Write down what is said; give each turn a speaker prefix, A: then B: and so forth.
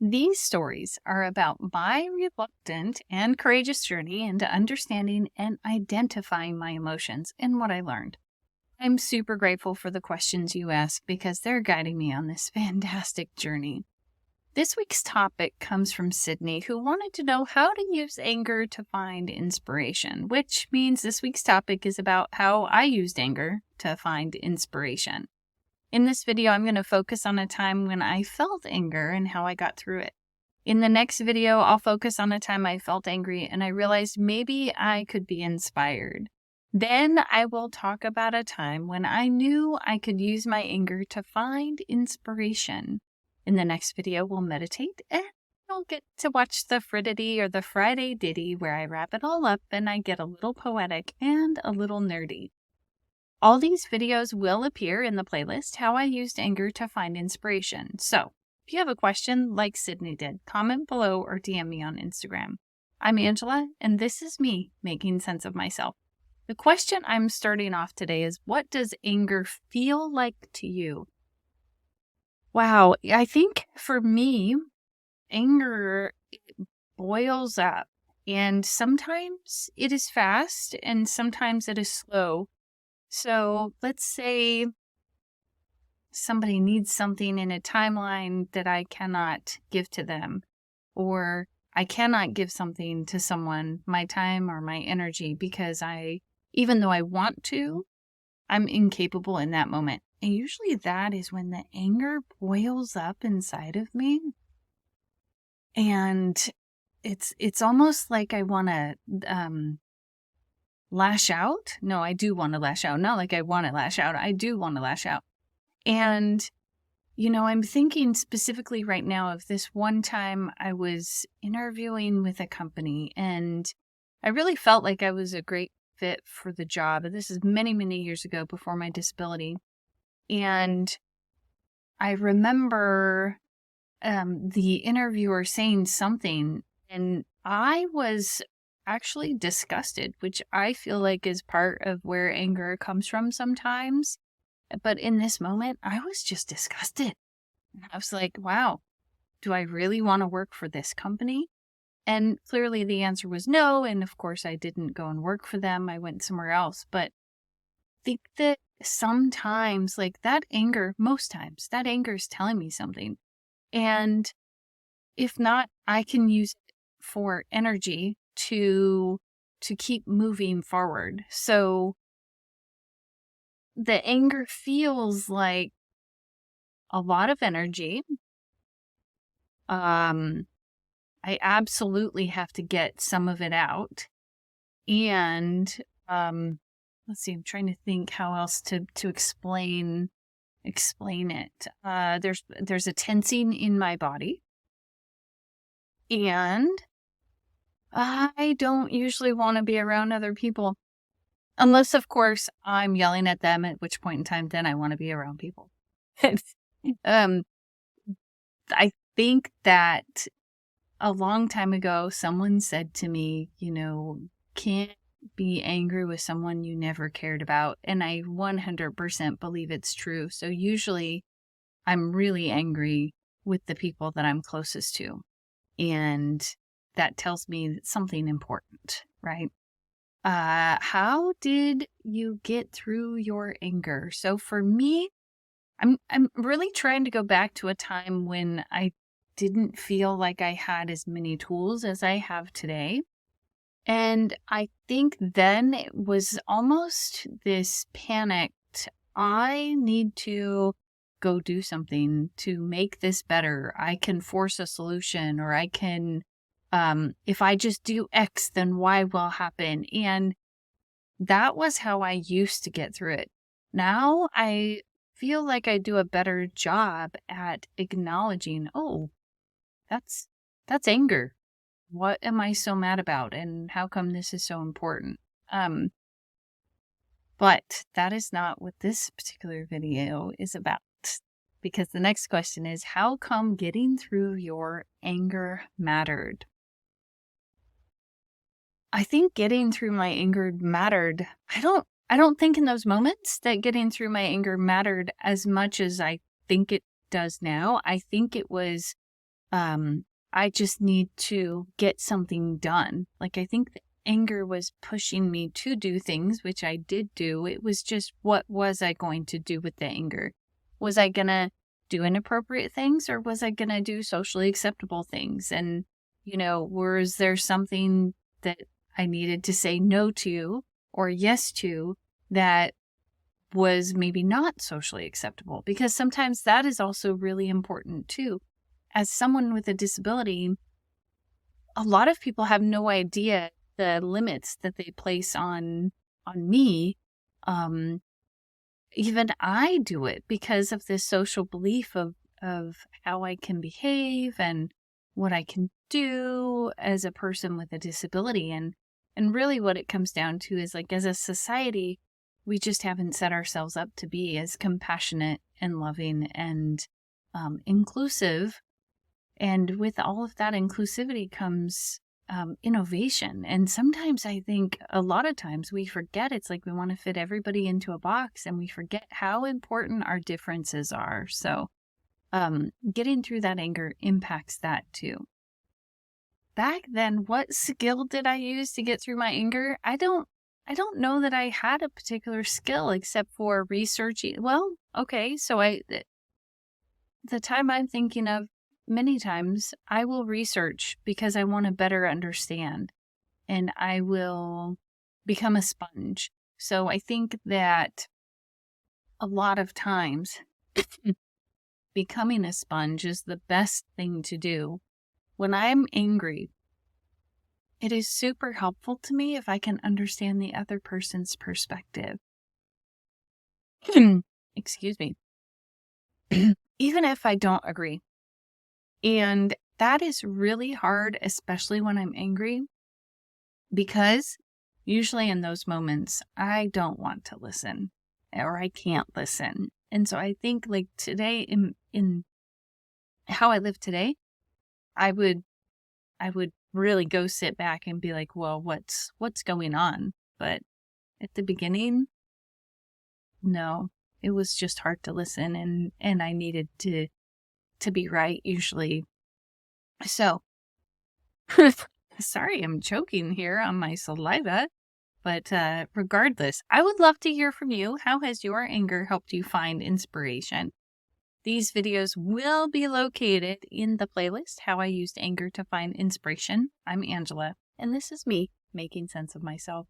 A: These stories are about my reluctant and courageous journey into understanding and identifying my emotions and what I learned. I'm super grateful for the questions you ask because they're guiding me on this fantastic journey. This week's topic comes from Sydney, who wanted to know how to use anger to find inspiration, which means this week's topic is about how I used anger to find inspiration. In this video, I'm going to focus on a time when I felt anger and how I got through it. In the next video, I'll focus on a time I felt angry and I realized maybe I could be inspired. Then I will talk about a time when I knew I could use my anger to find inspiration. In the next video, we'll meditate and you'll get to watch the Frittity or the Friday Ditty where I wrap it all up and I get a little poetic and a little nerdy. All these videos will appear in the playlist, How I Used Anger to Find Inspiration. So, if you have a question like Sydney did, comment below or DM me on Instagram. I'm Angela, and this is me making sense of myself. The question I'm starting off today is, what does anger feel like to you? Wow, I think for me, anger boils up, and sometimes it is fast, and sometimes it is slow. So let's say somebody needs something in a timeline that I cannot give to them, or I cannot give something to someone, my time or my energy, because even though I want to, I'm incapable in that moment. And usually that is when the anger boils up inside of me. And it's almost like I want to, lash out. No, I do want to lash out. Not like I want to lash out. I do want to lash out. And, I'm thinking specifically right now of this one time I was interviewing with a company and I really felt like I was a great fit for the job. And this is many, many years ago before my disability. And I remember the interviewer saying something and I was actually disgusted, which I feel like is part of where anger comes from sometimes. But in this moment, I was just disgusted. I was like, wow, do I really want to work for this company? And clearly the answer was no. And of course, I didn't go and work for them. I went somewhere else. But I think that sometimes, like that anger, most times, that anger is telling me something. And if not, I can use it for energy to keep moving forward. So the anger feels like a lot of energy. I absolutely have to get some of it out. And let's see, I'm trying to think how else to explain it. There's a tensing in my body. And I don't usually want to be around other people. Unless, of course, I'm yelling at them, at which point in time, then I want to be around people. I think that a long time ago, someone said to me, can't be angry with someone you never cared about. And I 100% believe it's true. So usually I'm really angry with the people that I'm closest to. And that tells me something important, right? How did you get through your anger? So for me, I'm really trying to go back to a time when I didn't feel like I had as many tools as I have today. And I think then it was almost this panicked, I need to go do something to make this better. I can force a solution, or I can, if I just do X, then Y will happen. And that was how I used to get through it. Now I feel like I do a better job at acknowledging, oh, that's anger. What am I so mad about? And how come this is so important? But that is not what this particular video is about. Because the next question is, how come getting through your anger mattered? I think getting through my anger mattered. I don't think in those moments that getting through my anger mattered as much as I think it does now. I think it was I just need to get something done. Like, I think the anger was pushing me to do things, which I did do. It was just, what was I going to do with the anger? Was I going to do inappropriate things, or was I going to do socially acceptable things? And, was there something that I needed to say no to or yes to that was maybe not socially acceptable? Because sometimes that is also really important too. As someone with a disability, a lot of people have no idea the limits that they place on me. Even I do it because of this social belief of how I can behave and what I can do as a person with a disability. And really what it comes down to is, like, as a society, we just haven't set ourselves up to be as compassionate and loving and inclusive. And with all of that inclusivity comes innovation. And sometimes I think a lot of times we forget, it's like we want to fit everybody into a box and we forget how important our differences are. So getting through that anger impacts that too. Back then, what skill did I use to get through my anger? I don't know that I had a particular skill except for researching. Well, okay, so the time I'm thinking of, many times I will research because I want to better understand, and I will become a sponge. So I think that a lot of times becoming a sponge is the best thing to do. When I'm angry, it is super helpful to me if I can understand the other person's perspective. Excuse me. Even if I don't agree. And that is really hard, especially when I'm angry, because usually in those moments, I don't want to listen, or I can't listen. And so I think, like, today, in how I live today, I would really go sit back and be like, well, what's going on? But at the beginning, no, it was just hard to listen, and I needed to be right usually. So, sorry, I'm choking here on my saliva, but regardless, I would love to hear from you. How has your anger helped you find inspiration? These videos will be located in the playlist, How I Used Anger to Find Inspiration. I'm Angela, and this is me making sense of myself.